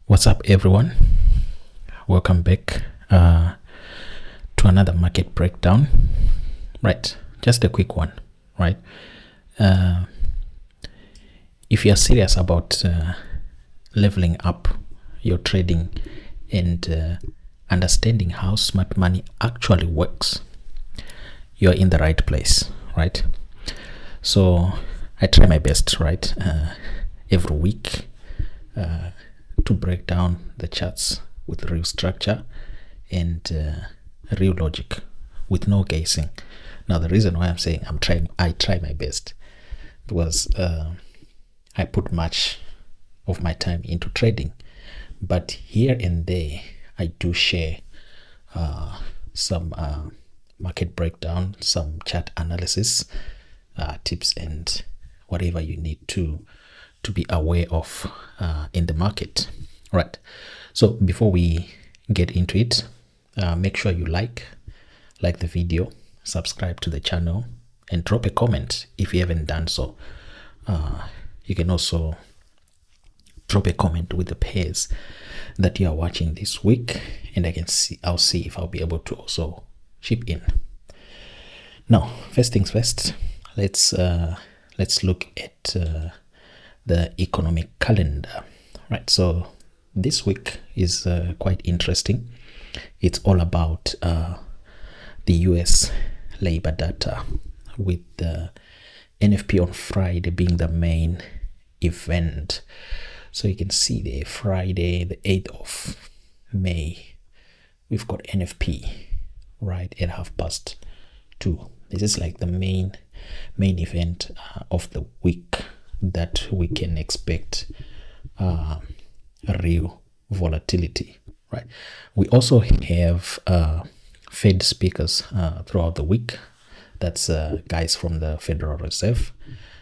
What's up, everyone? Welcome back to another market breakdown. Right, just a quick one, right? If you're serious about leveling up your trading and understanding how smart money actually works, you're in the right place, right? So I try my best, right, every week to break down the charts with real structure and real logic, with no guessing. Now, the reason why I'm saying I try my best, because I put much of my time into trading, but here and there I do share some market breakdown, some chart analysis tips, and whatever you need to be aware of in the market. Right, so before we get into it, make sure you like the video, subscribe to the channel, and drop a comment if you haven't done so. You can also drop a comment with the pairs that you are watching this week, and I'll see if I'll be able to also chip in. Now, first things first, let's look at the economic calendar. Right, so this week is quite interesting. It's all about the US labor data, with the NFP on Friday being the main event. So you can see there, Friday the 8th of May, we've got NFP right at 2:30. This is like the main event of the week that we can expect real volatility. Right, we also have Fed speakers throughout the week. That's guys from the Federal Reserve.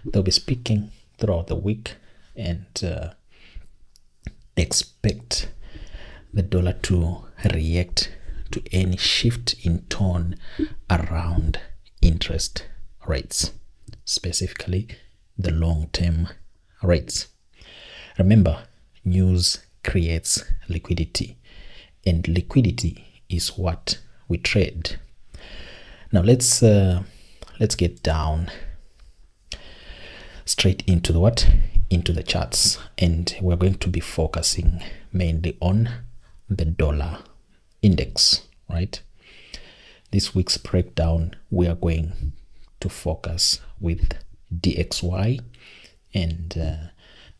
They'll be speaking throughout the week, and expect the dollar to react to any shift in tone around interest rates, specifically the long-term rates. Remember, news creates liquidity, and liquidity is what we trade. Now let's get down straight into the charts, and we're going to be focusing mainly on the dollar index. Right, this week's breakdown, we are going to focus with DXY and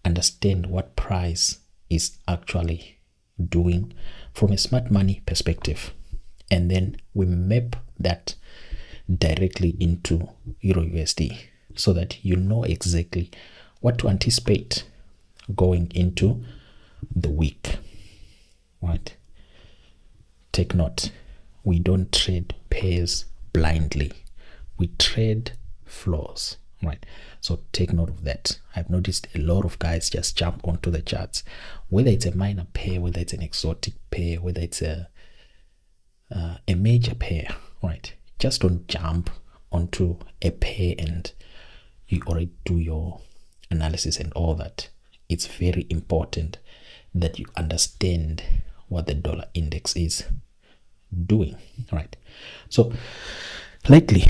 understand what price is actually doing from a smart money perspective, and then we map that directly into EURUSD so that you know exactly what to anticipate going into the week. Right, take note, we don't trade pairs blindly, we trade floors. Right, so take note of that. I've noticed a lot of guys just jump onto the charts, whether it's a minor pair, whether it's an exotic pair, whether it's a major pair. Right, just don't jump onto a pair and you already do your analysis and all that. It's very important that you understand what the dollar index is doing. Right, so lately,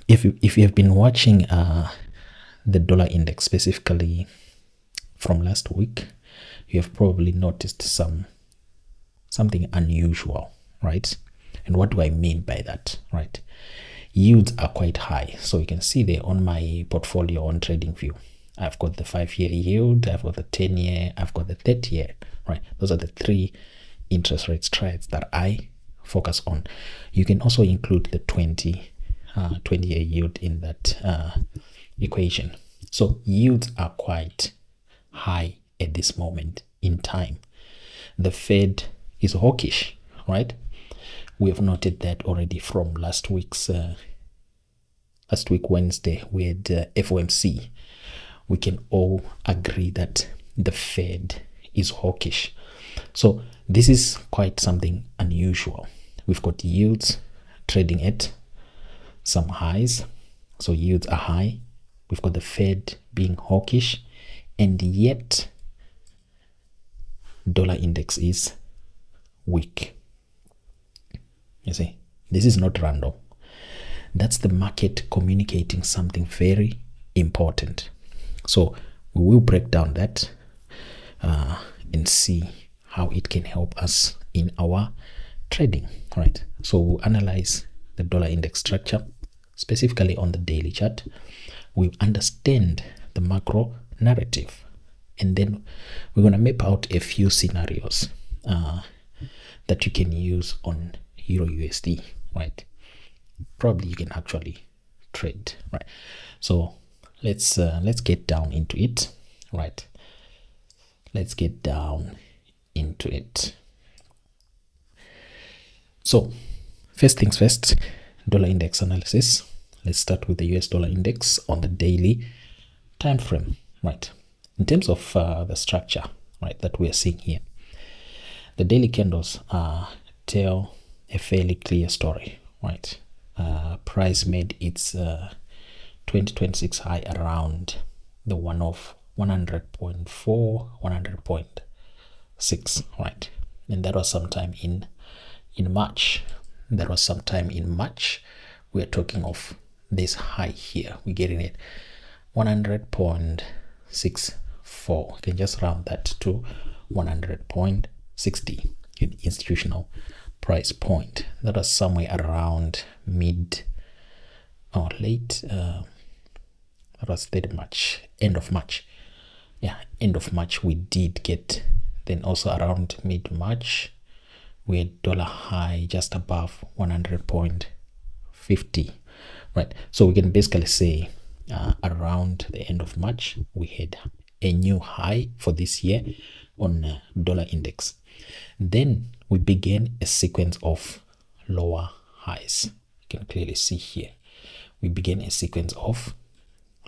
if you have been watching the dollar index, specifically from last week, you have probably noticed something unusual. Right, and what do I mean by that? Right, yields are quite high. So you can see there on my portfolio on TradingView, I've got the 5-year yield, I've got the 10-year, I've got the 30-year. Right, those are the three interest rate trades that I focus on. You can also include the 20-year yield in that equation. So yields are quite high at this moment in time. The Fed is hawkish. Right, we have noted that already from last week Wednesday, we had FOMC. We can all agree that the Fed is hawkish. So this is quite something unusual. We've got yields trading at some highs, so yields are high. We've got the Fed being hawkish, and yet dollar index is weak. You see, this is not random. That's the market communicating something very important. So we will break down that and see how it can help us in our trading, right? So we'll analyze the dollar index structure specifically on the daily chart. We understand the macro narrative, and then we're going to map out a few scenarios that you can use on EURUSD, right? Probably you can actually trade, right? So let's get down into it, right? Let's get down into it. So first things first, dollar index analysis. Let's start with the US dollar index on the daily time frame, right? In terms of the structure, right, that we are seeing here, the daily candles tell a fairly clear story, right? Price made its 2026 high around the one of 100.4, 100.6, right? And that was sometime in March. That was sometime in March. We're talking of this high here. We're getting it 100.64. You can just round that to 100.60 in institutional price point. That was somewhere around mid or late. That was 30 March, end of March. Yeah, end of March we did get. Then also around mid-March, we had dollar high just above 100.50, right? So we can basically say around the end of March, we had a new high for this year on dollar index. Then we began a sequence of lower highs. You can clearly see here. We began a sequence of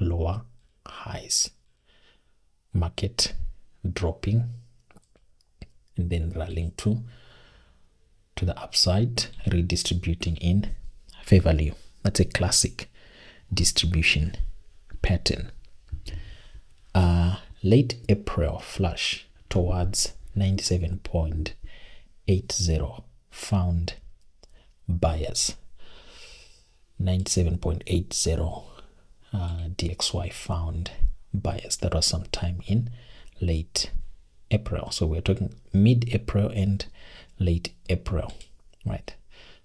lower highs. Market dropping and then rallying to the upside, redistributing in fair value. That's a classic distribution pattern. Late April flush towards 97.80 found buyers. 97.80 DXY found buyers. That was sometime in late April. So we're talking mid-April and late April, right?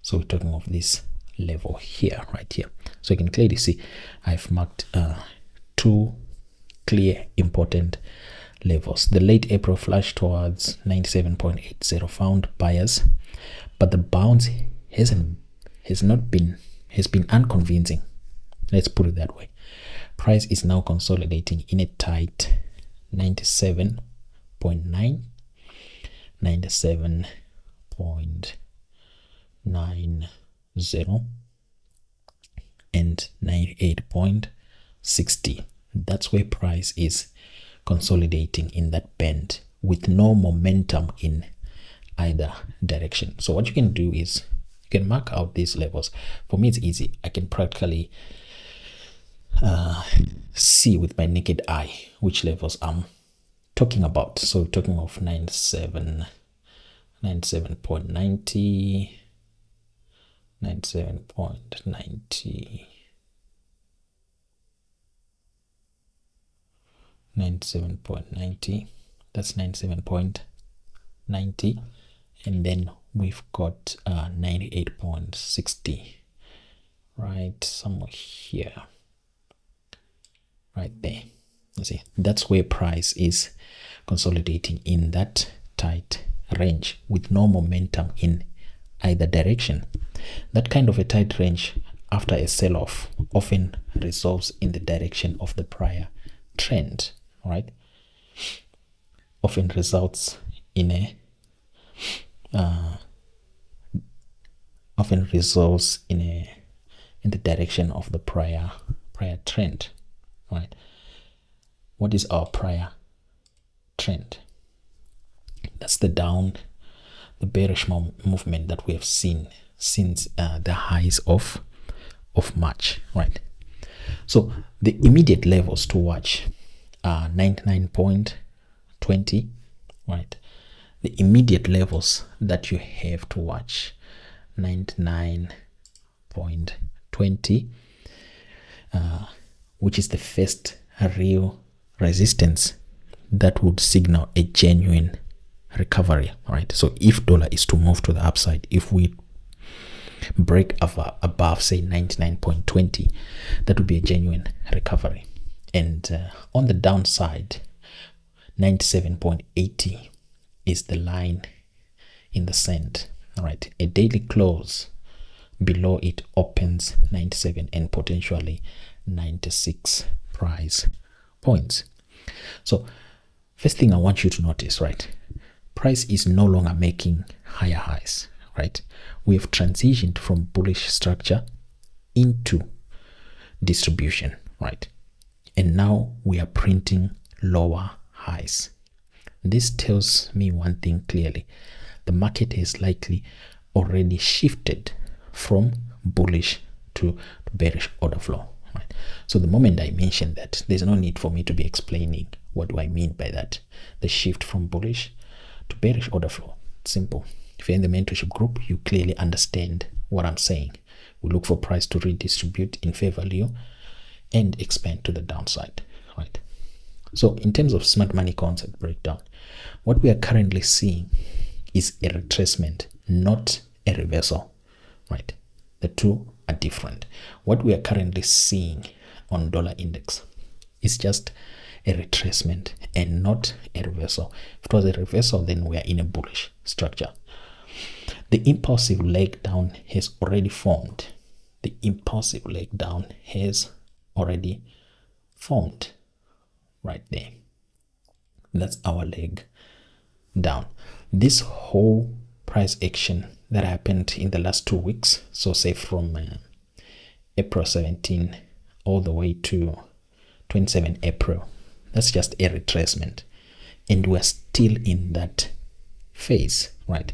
So we're talking of this level here, right here. So you can clearly see I've marked two clear important levels. The late April flush towards 97.80 found buyers, but the bounce has been unconvincing. Let's put it that way. Price is now consolidating in a tight 97.9, 97.90 and 98.60. That's where price is consolidating in that band with no momentum in either direction. So what you can do is you can mark out these levels. For me, it's easy. I can practically see with my naked eye which levels I'm talking about. So we're talking of 97.90, 97.90, 97.90, that's 97.90, and then we've got 98.60 right somewhere here, right there. You see, that's where price is consolidating in that tight range with no momentum in either direction. That kind of a tight range after a sell-off often resolves in the direction of the prior trend, right? Often results in a in the direction of the prior trend, right? What is our prior trend? That's the bearish movement that we have seen since the highs of March, right? So the immediate levels to watch are 99.20, right? the immediate levels that you have to watch: 99.20, which is the first real resistance that would signal a genuine recovery, right? So if dollar is to move to the upside, if we break above say 99.20, that would be a genuine recovery. And on the downside, 97.80 is the line in the sand, right? A daily close below it opens 97 and potentially 96 price points. So first thing I want you to notice, right? Price is no longer making higher highs, right? We have transitioned from bullish structure into distribution, right? And now we are printing lower highs. This tells me one thing clearly: the market has likely already shifted from bullish to bearish order flow, right? So the moment I mention that, there's no need for me to be explaining what do I mean by that. The shift from bullish to bearish order flow, it's simple. If you're in the mentorship group, you clearly understand what I'm saying. We look for price to redistribute in fair value and expand to the downside, right? So in terms of smart money concept breakdown, what we are currently seeing is a retracement, not a reversal, right? The two are different. What we are currently seeing on dollar index is just a retracement and not a reversal. If it was a reversal, then we are in a bullish structure. The impulsive leg down has already formed. The impulsive leg down has already formed right there. That's our leg down. This whole price action that happened in the last 2 weeks, so say from April 17 all the way to 27 April, that's just a retracement, and we're still in that phase, right?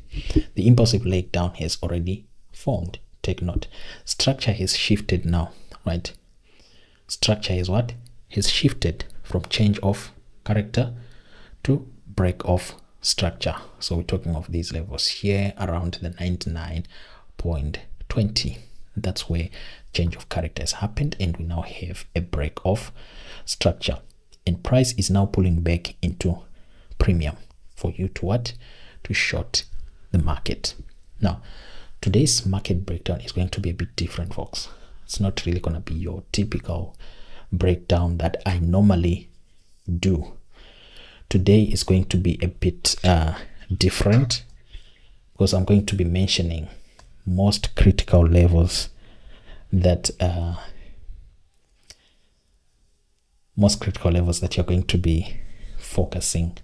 The impulsive leg down has already formed. Take note, structure has shifted now, right? Structure is what? Has shifted from change of character to break of structure. So we're talking of these levels here around the 99.20. That's where change of character has happened, and we now have a break of structure, and price is now pulling back into premium for you to what? To short the market. Now today's market breakdown is going to be a bit different, folks. It's not really going to be your typical breakdown that I normally do. Today is going to be a bit different, because I'm going to be mentioning most critical levels that you're going to be focusing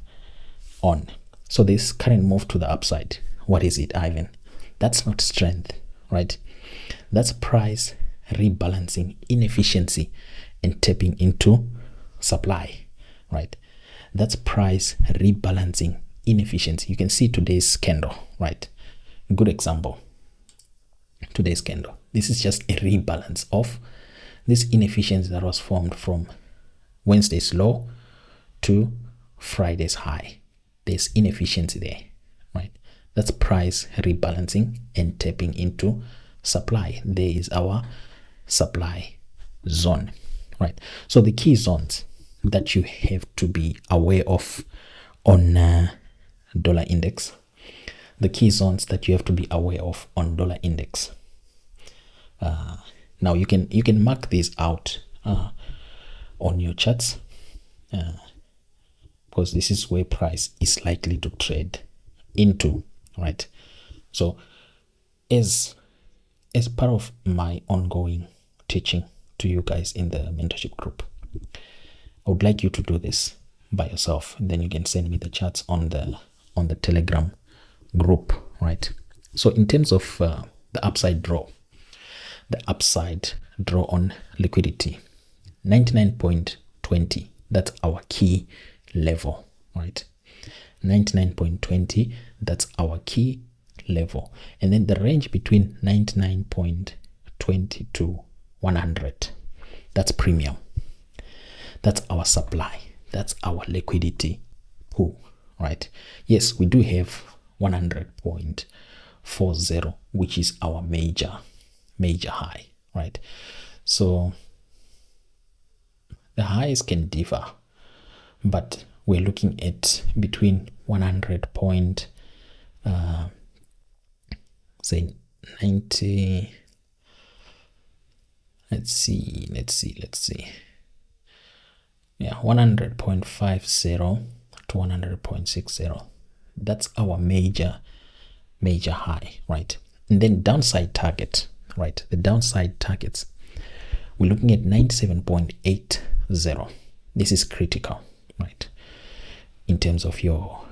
on. So this current move to the upside, what is it, Ivan? That's not strength, right? That's price rebalancing inefficiency and tapping into supply, right? That's price rebalancing inefficiency. You can see today's candle, right? A good example, today's candle. This is just a rebalance of this inefficiency that was formed from Wednesday's low to Friday's high. There's inefficiency there, right? That's price rebalancing and tapping into supply. There is our supply zone, right? So the key zones that you have to be aware of on dollar index, the key zones that you have to be aware of on dollar index. Now you can mark these out on your charts, because this is where price is likely to trade into, right? So as part of my ongoing teaching to you guys in the mentorship group, I would like you to do this by yourself, and then you can send me the charts on the Telegram group, right? So in terms of the upside draw on liquidity, 99.20, that's our key level, right? 99.20, that's our key level, and then the range between 99.20 to 100, that's premium. That's our supply. That's our liquidity pool, right? Yes, we do have 100.40, which is our major high, right? So the highs can differ, but we're looking at between 100 point say 90. Let's see. Yeah, 100.50 to 100.60. That's our major high, right? And then downside target, right? The downside targets, we're looking at 97.80. This is critical, right? In terms of your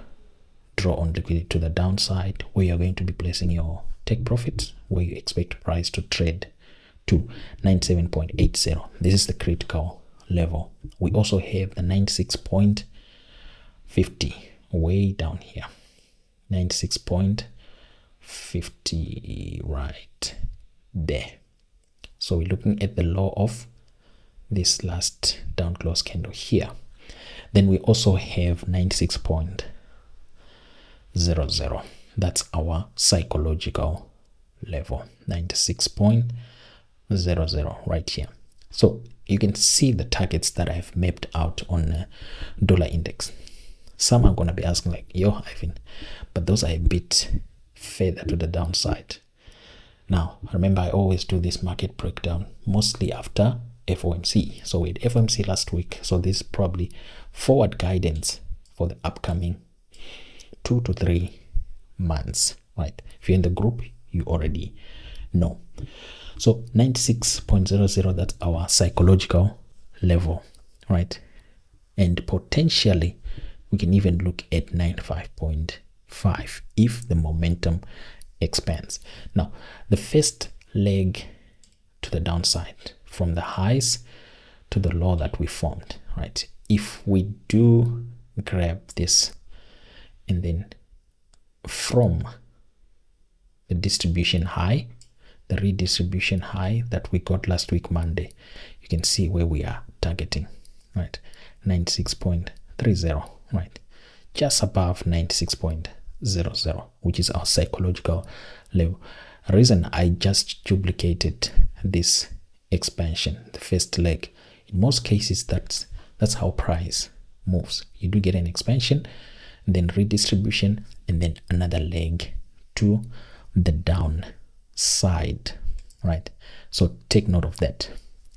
draw on liquidity to the downside, where you're going to be placing your take profits, where you expect price to trade to 97.80. This is the critical level. We also have the 96.50 way down here. 96.50 right there. So we're looking at the low of this last down close candle here. Then we also have 96.00. That's our psychological level, 96.00 right here. So you can see the targets that I've mapped out on the dollar index. Some are going to be asking like, yo, Ivan, but those are a bit further to the downside. Now, remember, I always do this market breakdown mostly after FOMC. So we had FOMC last week. So this is probably forward guidance for the upcoming 2 to 3 months, right? If you're in the group, you already know. So 96.00, that's our psychological level, right? And potentially we can even look at 95.5 if the momentum expands. Now, the first leg to the downside from the highs to the low that we formed, right? If we do grab this and then from the distribution high, the redistribution high that we got last week Monday, you can see where we are targeting, right? 96.30, right? Just above 96.00, which is our psychological level. The reason I just duplicated this expansion, the first leg, in most cases that's how price moves. You do get an expansion, then redistribution, and then another leg to the downside, right? So take note of that.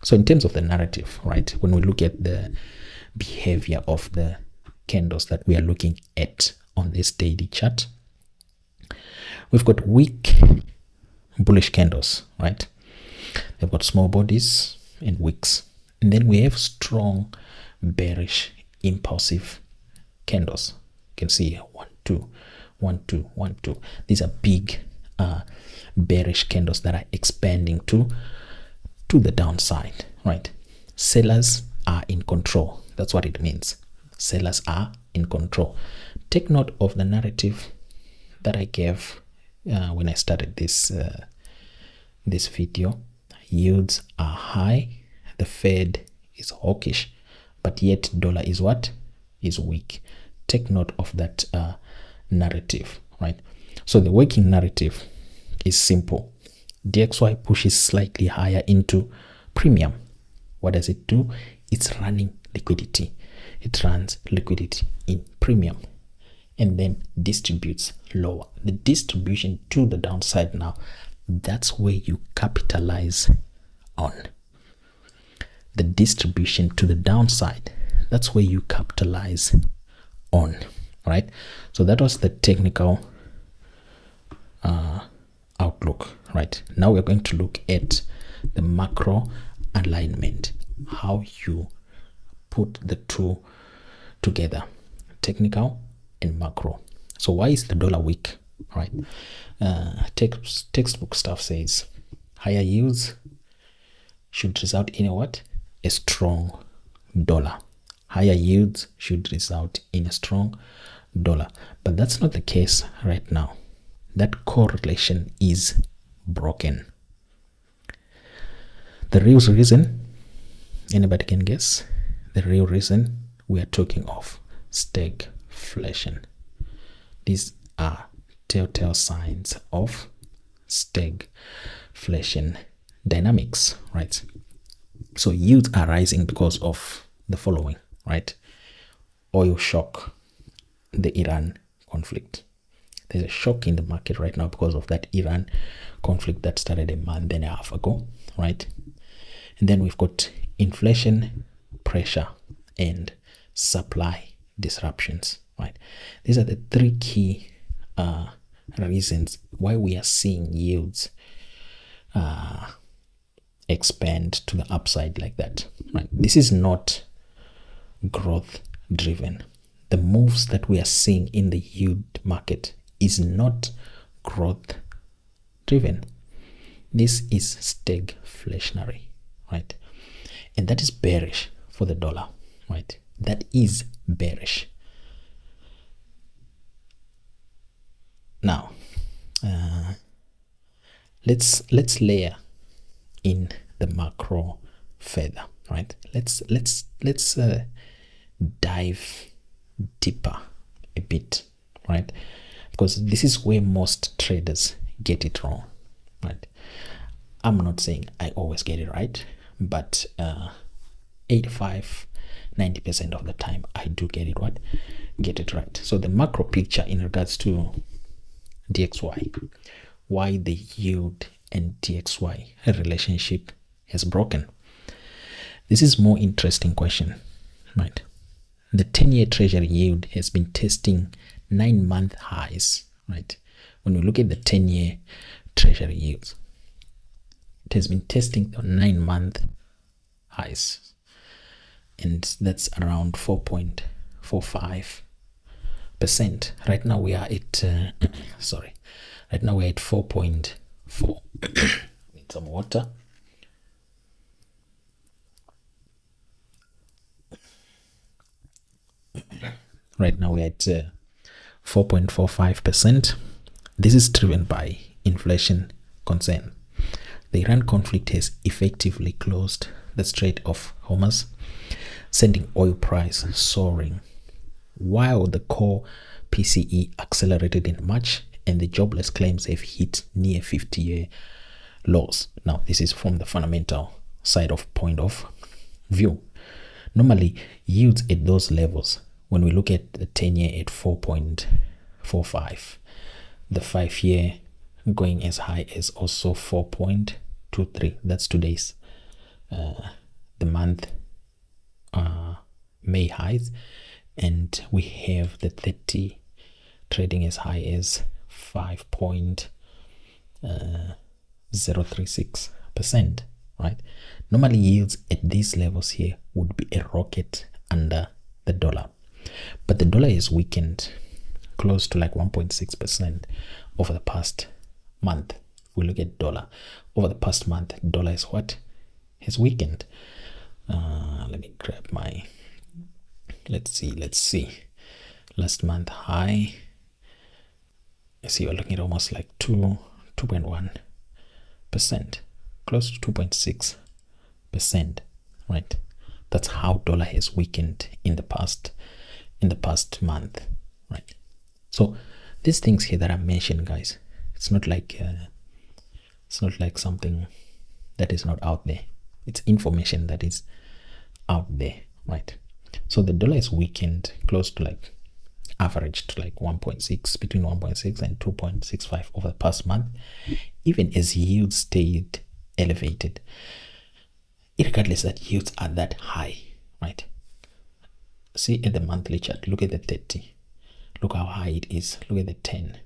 So in terms of the narrative, right, when we look at the behavior of the candles that we are looking at on this daily chart, we've got weak bullish candles, right? They've got small bodies and wicks, and then we have strong bearish impulsive candles. You can see 1 2 1 2 1 2. These are big bearish candles that are expanding to the downside, right? Sellers are in control. That's what it means. Sellers are in control. Take note of the narrative that I gave when I started this video. Yields are high, the Fed is hawkish, but yet dollar is what? Is weak. Take note of that narrative, right? So the working narrative is simple. DXY pushes slightly higher into premium. What does it do? It's running liquidity. It runs liquidity in premium and then distributes lower. The distribution to the downside now, that's where you capitalize on. The distribution to the downside, that's where you capitalize on, right? So that was the technical outlook, right? Now we're going to look at the macro alignment, how you put the two together, technical and macro. So why is the dollar weak, right? Textbook stuff says higher yields should result in a what? A strong dollar. Higher yields should result in a strong dollar, but that's not the case right now. That correlation is broken. The real reason, anybody can guess? The real reason we are talking of stagflation. These are telltale signs of stagflation dynamics, right? So yields are rising because of the following, right? Oil shock, the Iran conflict. There's a shock in the market right now because of that Iran conflict that started a month and a half ago, right? And then we've got inflation pressure and supply disruptions, right? These are the three key reasons why we are seeing yields expand to the upside like that, right? This is not growth driven. The moves that we are seeing in the yield market is not growth driven. This is stagflationary, right? And that is bearish for the dollar, right? That is bearish. Now, let's layer in the macro further, right? Let's dive deeper a bit, right? Because this is where most traders get it wrong, right? I'm not saying I always get it right, but 85-90% of the time I do get it right. So the macro picture in regards to DXY, why the yield and DXY relationship has broken. This is more interesting question, right? The 10-year treasury yield has been testing 9-month highs, right? When we look at the 10-year treasury yields, it has been testing the 9-month highs, and that's around 4.45%. Right now we are at right now we're at 4.4. Need some water. Right now we're at 4.45%. This is driven by inflation concern. The Iran conflict has effectively closed the Strait of Hormuz, sending oil price soaring, while the core PCE accelerated in March and the jobless claims have hit near 50-year lows. Now, this is from the fundamental side of point of view. Normally, yields at those levels, when we look at the 10-year at 4.45, the 5-year going as high as also 4.23. That's today's the month May highs, and we have the 30 trading as high as 5.036%, right? Normally yields at these levels here would be a rocket under the dollar, but the dollar is weakened close to like 1.6% over the past month. If we look at dollar over the past month, dollar is what has weakened. Let me grab my, let's see, last month high. I see we're looking at almost like 2.1%, close to 2.6%, right? That's how dollar has weakened in the past month, right? So these things here that I mentioned, guys, it's not like something that is not out there. It's information that is out there, right? So the dollar is weakened close to like average to like 1.6, between 1.6 and 2.65 over the past month, even as yields stayed elevated. Regardless that yields are that high, right? See at the monthly chart, look at the 30, look how high it is, look at the 10,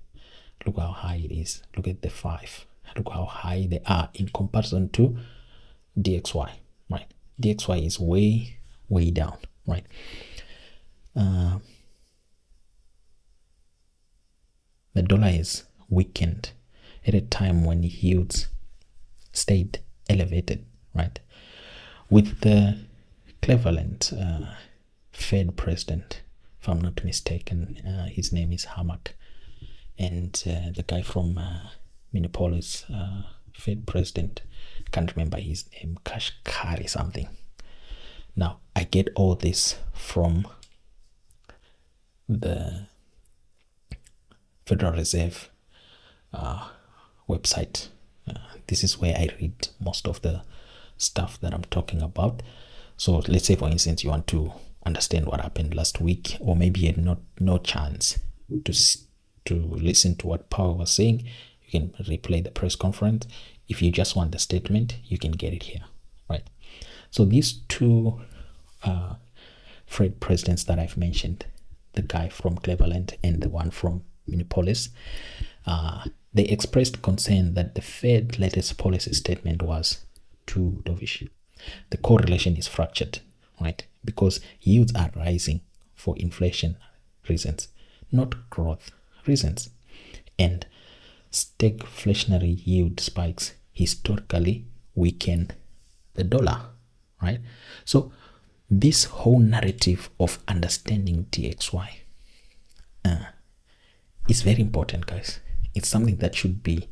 look how high it is, look at the 5, look how high they are in comparison to DXY, right? DXY is way down, right? The dollar is weakened at a time when yields stayed elevated, right? With the Cleveland Fed president, if I'm not mistaken, his name is Hamak, and the guy from Minneapolis, Fed president, can't remember his name, Kashkari something. Now, I get all this from the Federal Reserve website. This is where I read most of the stuff that I'm talking about. So let's say, for instance, you want to understand what happened last week, or maybe you had no chance to listen to what Powell was saying. You can replay the press conference. If you just want the statement, you can get it here, right? So these two Fed presidents that I've mentioned, the guy from Cleveland and the one from Minneapolis, they expressed concern that the Fed latest policy statement was too dovish. The correlation is fractured, right? Because yields are rising for inflation reasons, not growth reasons. And stagflationary yield spikes historically weaken the dollar, right? So this whole narrative of understanding DXY is very important, guys. It's something that should be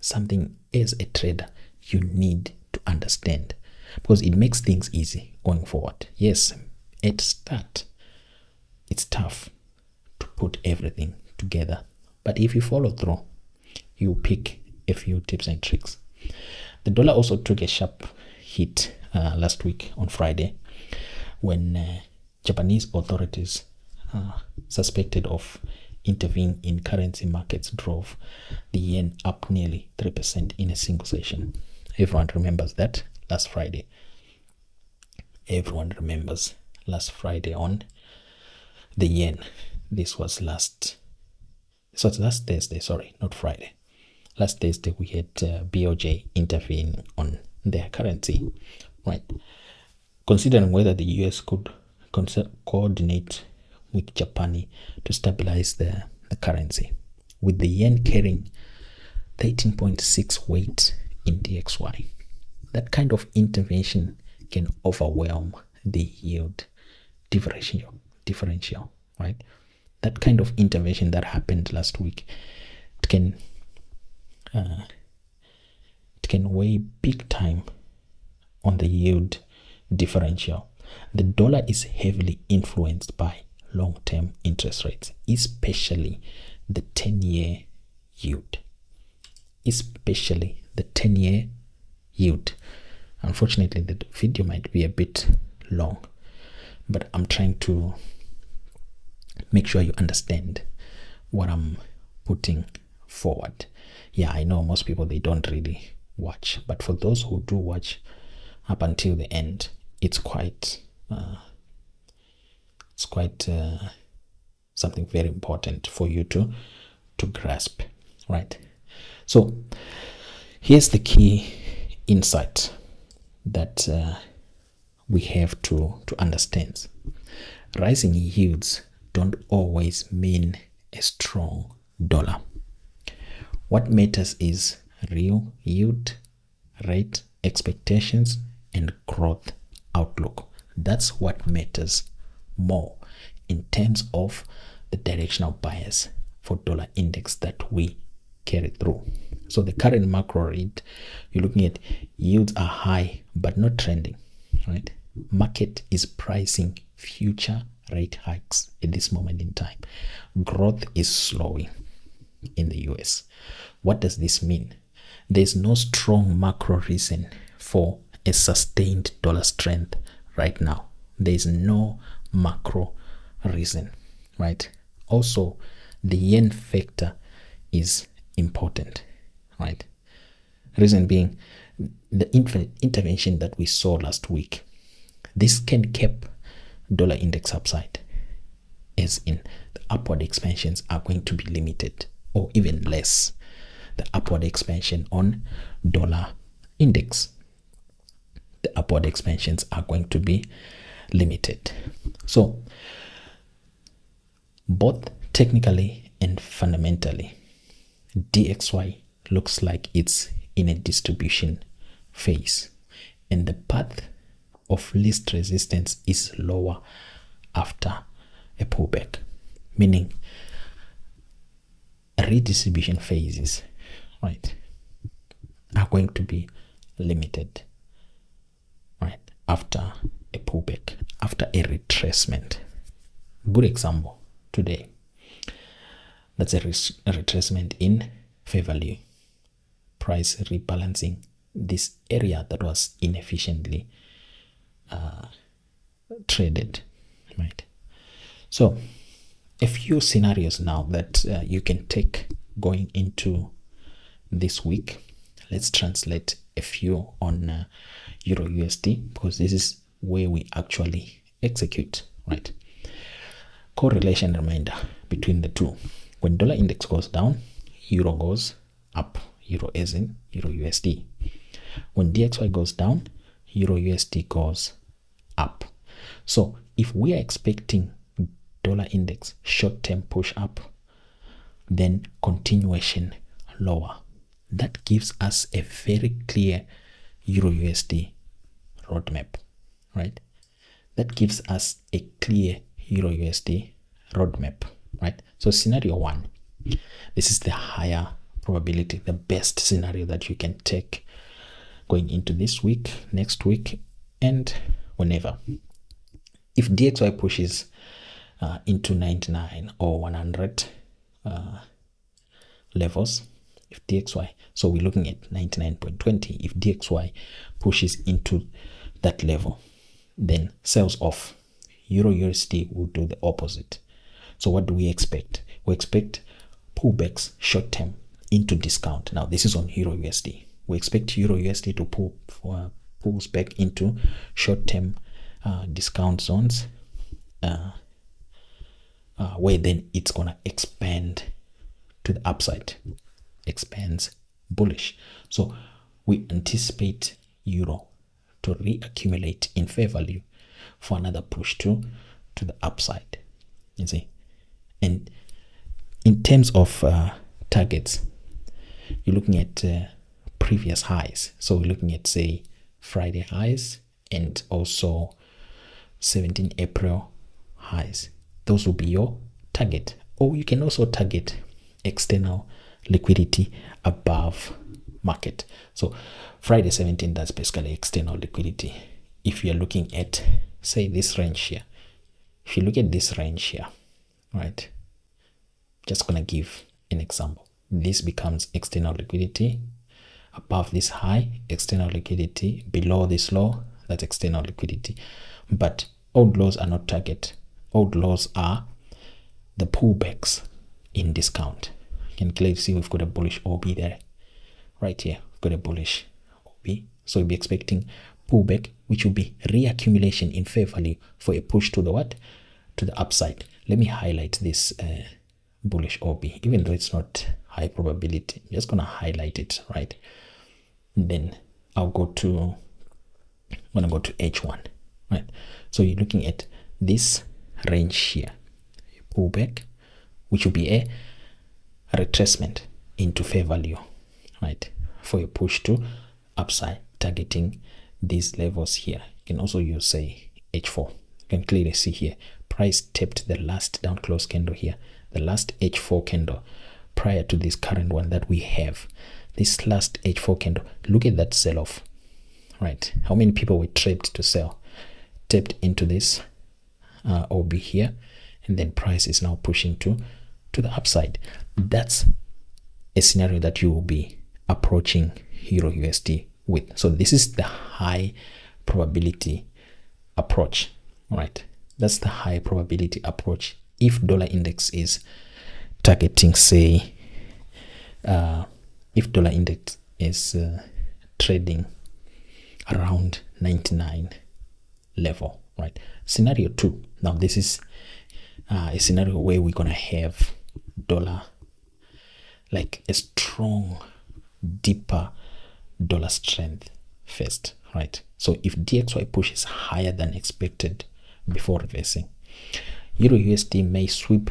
something as a trader you need to understand, because it makes things easy going forward. Yes, at start it's tough to put everything together, but if you follow through, you pick a few tips and tricks. The dollar also took a sharp hit last week on Friday when Japanese authorities suspected of intervening in currency markets drove the yen up nearly 3% in a single session. Everyone remembers that last Friday. Everyone remembers last Friday on the yen. This was last Thursday, sorry, not Friday. Last Thursday we had BOJ intervene on their currency, right? Considering whether the US could coordinate with Japan to stabilize the currency, with the yen carrying 13.6 weight in DXY. That kind of intervention can overwhelm the yield differential, right? That kind of intervention that happened last week, it can weigh big time on the yield differential. The dollar is heavily influenced by long-term interest rates, especially the 10-year yield. Unfortunately, the video might be a bit long, but I'm trying to make sure you understand what I'm putting forward. Yeah, I know most people, they don't really watch, but for those who do watch up until the end, it's quite something very important for you to grasp, right? So here's the key insight that we have to understand. Rising yields don't always mean a strong dollar. What matters is real yield, rate expectations, and growth outlook. That's what matters more in terms of the directional bias for dollar index that we carry through. So the current macro rate, you're looking at yields are high but not trending, right? Market is pricing future rate hikes at this moment in time. Growth is slowing in the US. What does this mean? There's no strong macro reason for a sustained dollar strength right now. There's no macro reason, right? Also, the yen factor is important, right? Reason being, the intervention that we saw last week, this can cap dollar index upside, as in the upward expansions are going to be limited or even less. The upward expansion on dollar index, the upward expansions are going to be limited. So both technically and fundamentally, DXY looks like it's in a distribution phase, and the path of least resistance is lower after a pullback, meaning redistribution phases, right, are going to be limited, right, after a pullback, after a retracement. Good example today. That's a retracement in fair value. Price rebalancing this area that was inefficiently traded, right? So a few scenarios now that you can take going into this week. Let's translate a few on EURUSD, because this is where we actually execute, right? Correlation reminder between the two. When dollar index goes down, euro goes up. Euro as in EURUSD. When DXY goes down, EURUSD goes up. So if we are expecting dollar index short-term push up, then continuation lower, that gives us a very clear EURUSD roadmap, right? That gives us a clear EURUSD roadmap, right? So scenario one, this is the higher probability, the best scenario that you can take going into this week, next week, and whenever. If DXY pushes into 99 or 100 levels, if DXY, so we're looking at 99.20, if DXY pushes into that level, then sells off. EURUSD will do the opposite. So what do we expect? We expect pullbacks short term into discount. Now this is on EURUSD. We expect EURUSD to pulls back into short term discount zones, where then it's gonna expand to the upside, expands bullish. So we anticipate euro to reaccumulate in fair value for another push to the upside, you see. And in terms of targets, you're looking at previous highs. So we're looking at, say, Friday highs and also 17 April highs. Those will be your target. Or you can also target external liquidity above market. So Friday 17, that's basically external liquidity. If you're looking at, say, this range here, if you look at this range here, right, just gonna give an example. This becomes external liquidity. Above this high, external liquidity. Below this low, that's external liquidity. But old lows are not target. Old lows are the pullbacks in discount. You can clearly see we've got a bullish OB there. Right here, we've got a bullish OB. So we'll be expecting pullback, which will be reaccumulation in fair value for a push to the what? To the upside. Let me highlight this bullish OB, even though it's not high probability. I'm just gonna highlight it, right? And then I'm gonna go to H1, right? So you're looking at this range here, pullback, which will be a retracement into fair value, right, for a push to upside, targeting these levels here. You can also use, say, H4. You can clearly see here price tapped the last down close candle here, the last H4 candle prior to this current one that we have. This last H4 candle, look at that sell off, right? How many people were trapped to sell, tapped into this OB here, and then price is now pushing to the upside. That's a scenario that you will be approaching EURUSD with. So this is the high probability approach, right? That's the high probability approach. If dollar index is targeting, say, if dollar index is trading around 99 level, right? Scenario 2. Now this is a scenario where we're gonna have dollar, like a strong, deeper dollar strength first, right? So if DXY pushes higher than expected before reversing, EURUSD may sweep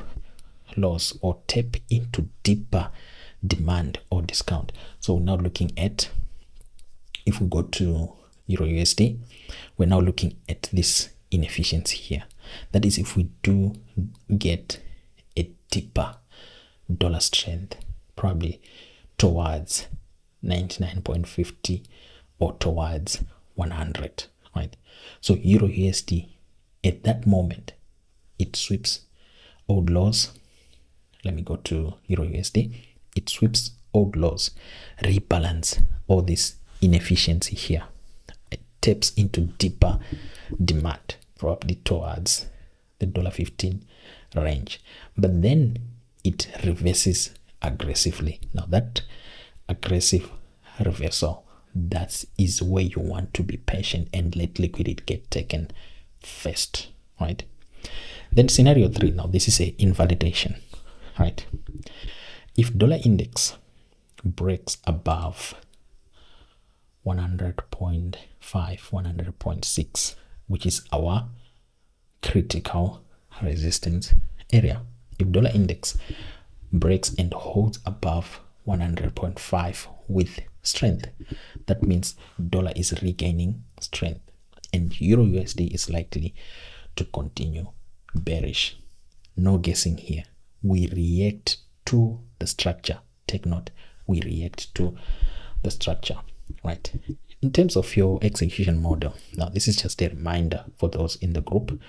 lows or tap into deeper demand or discount. So we're now looking at, if we go to EURUSD, we're now looking at this inefficiency here. That is, if we do get a deeper dollar strength, probably towards 99.50 or towards 100, right? So EURUSD at that moment, it sweeps old lows let me go to EURUSD. It sweeps old lows, rebalance all this inefficiency here. It taps into deeper demand, probably towards the $15 range, but then it reverses aggressively. Now that aggressive reversal, that is where you want to be patient and let liquidity get taken first, right? Then scenario 3, now this is a invalidation, right? If dollar index breaks above 100.5, 100.6, which is our critical resistance area, if dollar index breaks and holds above 100.5 with strength, that means dollar is regaining strength and EURUSD is likely to continue bearish. No guessing here. We react to the structure. Take note, we react to the structure, right? In terms of your execution model, now this is just a reminder for those in the group.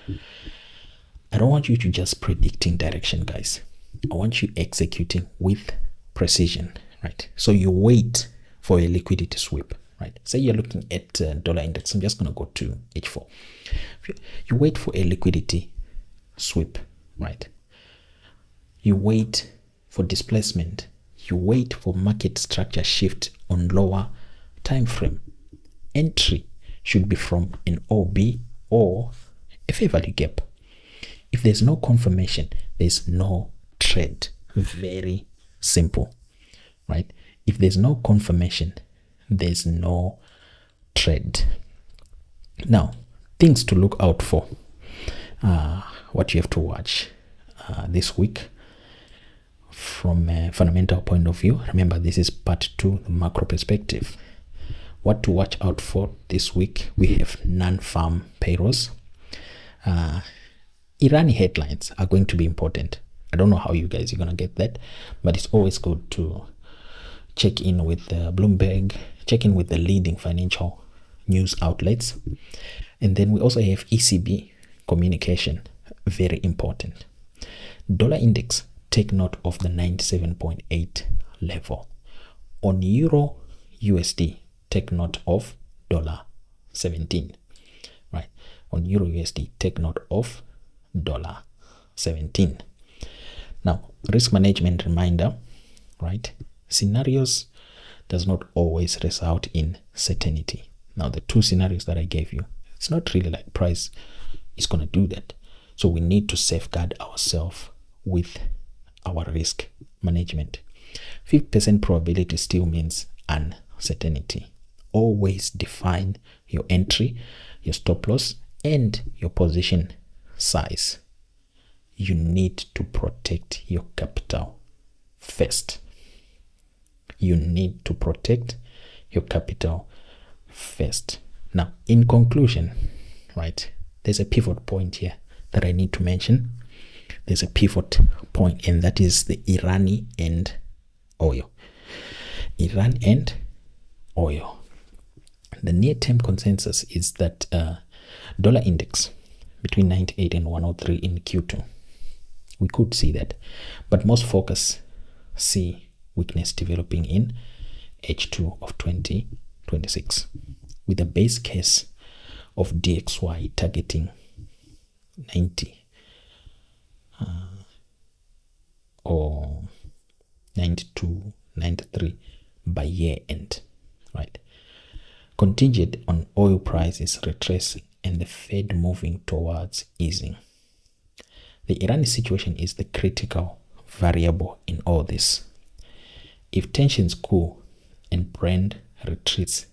I don't want you to just predicting direction, guys. I want you executing with precision, right? So you wait for a liquidity sweep, right? Say you're looking at dollar index. I'm just going to go to H4. You wait for a liquidity sweep, right? You wait for displacement. You wait for market structure shift on lower time frame. Entry should be from an OB or a fair value gap. If there's no confirmation, there's no trade. Very simple, right? If there's no confirmation, there's no trade. Now, things to look out for, what you have to watch this week from a fundamental point of view. Remember, this is part 2, the macro perspective. What to watch out for this week: we have non-farm payrolls. Irani headlines are going to be important. I don't know how you guys are going to get that, but it's always good to check in with Bloomberg, check in with the leading financial news outlets. And then we also have ECB communication, very important. Dollar index, take note of the 97.8 level. On Euro USD, take note of $17, right? On Euro USD, take note of $17. Now, risk management reminder, right? Scenarios does not always result in certainty. Now, the 2 scenarios that I gave you, it's not really like price is going to do that. So we need to safeguard ourselves with our risk management. 50% probability still means uncertainty. Always define your entry, your stop loss, and your position size. You need to protect your capital first. You need to protect your capital first. Now, in conclusion, right, there's a pivot point here that I need to mention. There's a pivot point, and that is the Irani and oil. Iran and oil. The near-term consensus is that dollar index between 98 and 103 in Q2. We could see that, but most focus see weakness developing in H2 of 2026 with a base case of DXY targeting 90 or 92, 93 by year end, right? Contingent on oil prices retracing and the Fed moving towards easing. The Iran situation is the critical variable in all this. If tensions cool and Brent retreats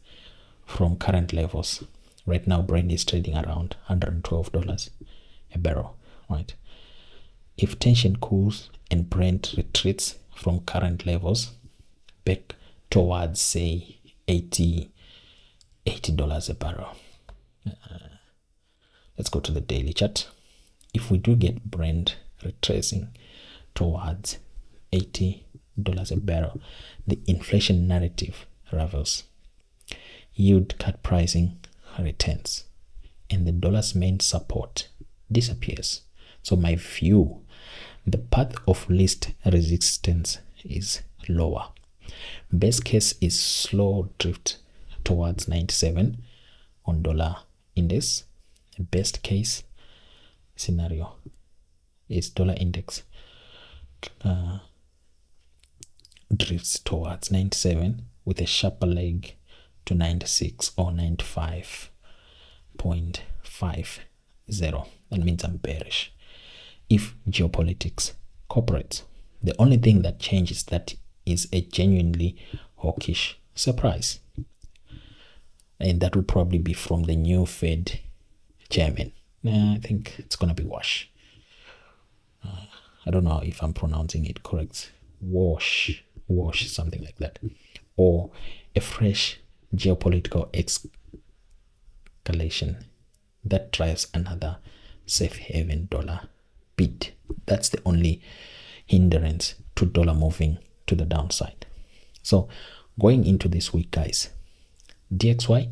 from current levels, right now Brent is trading around $112 a barrel, right? If tension cools and Brent retreats from current levels back towards, say, $80 a barrel. Let's go to the daily chart. If we do get Brent retracing towards $80 a barrel, the inflation narrative revels, yield cut pricing returns, and the dollar's main support disappears. So my view, The path of least resistance is lower. Best case is slow drift towards 97 on dollar index. Best case scenario is dollar index drifts towards 97 with a sharper leg to 96 or 95.50. That means I'm bearish. If geopolitics cooperates, the only thing that changes that is a genuinely hawkish surprise, and that will probably be from the new Fed chairman. I think it's gonna be Wash. I don't know if I'm pronouncing it correct. Wash, something like that, or a fresh geopolitical escalation that drives another safe haven dollar bid. That's the only hindrance to dollar moving to the downside. So going into this week, guys, DXY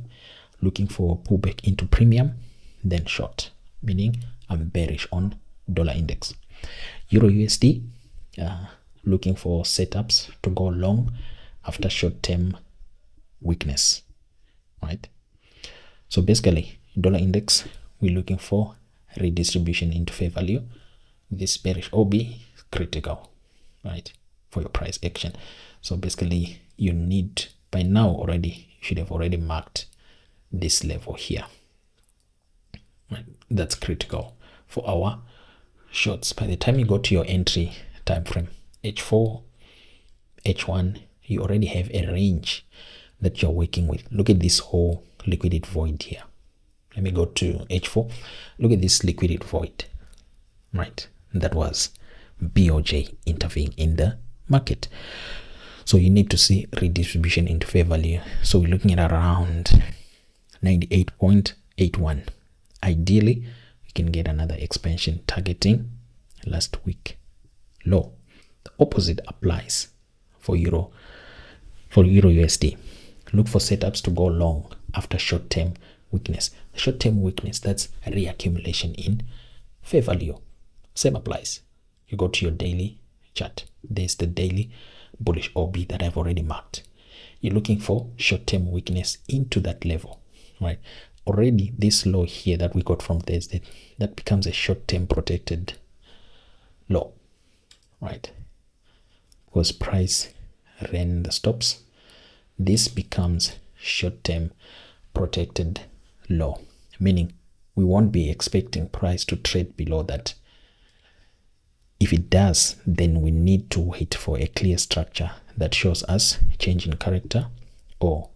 looking for a pullback into premium, then short, meaning I'm bearish on dollar index. EURUSD looking for setups to go long after short-term weakness, right? So basically, dollar index, we're looking for redistribution into fair value. This bearish OB is critical, right, for your price action. So basically, you need, by now already, you should have already marked this level here, right? That's critical for our shorts. By the time you go to your entry time frame, H4, H1, you already have a range that you're working with. Look at this whole liquidity void here. Let me go to H4. Look at this liquidity void, right? That was BOJ intervening in the market. So you need to see redistribution into fair value. So we're looking at around 98.81. Ideally, we can get another expansion targeting last week low. The opposite applies for EURUSD. Look for setups to go long after short-term weakness. The short-term weakness, that's a reaccumulation in fair value. Same applies. You go to your daily chart. There's the daily bullish OB that I've already marked. You're looking for short-term weakness into that level, right? Already this low here that we got from Thursday, that becomes a short-term protected low, right? Because price ran the stops. This becomes short-term protected low, meaning we won't be expecting price to trade below that. If it does, then we need to wait for a clear structure that shows us change in character, or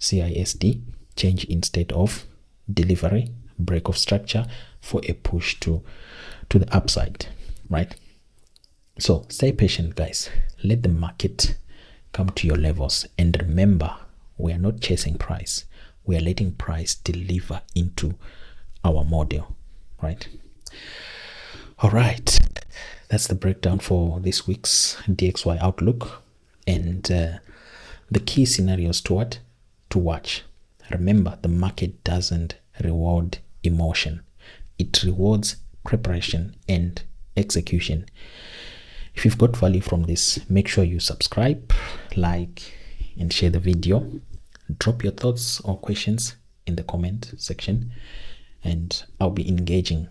CISD, change in state of delivery, break of structure for a push to the upside, right? So stay patient, guys. Let the market come to your levels, and remember, we are not chasing price. We are letting price deliver into our model, right? All right, that's the breakdown for this week's DXY outlook, and the key scenarios to watch. Remember, the market doesn't reward emotion. It rewards preparation and execution. If you've got value from this, make sure you subscribe, like, and share the video. Drop your thoughts or questions in the comment section, and I'll be engaging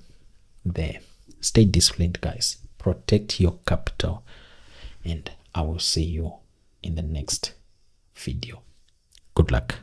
there. Stay disciplined, guys. Protect your capital, and I will see you in the next video. Good luck.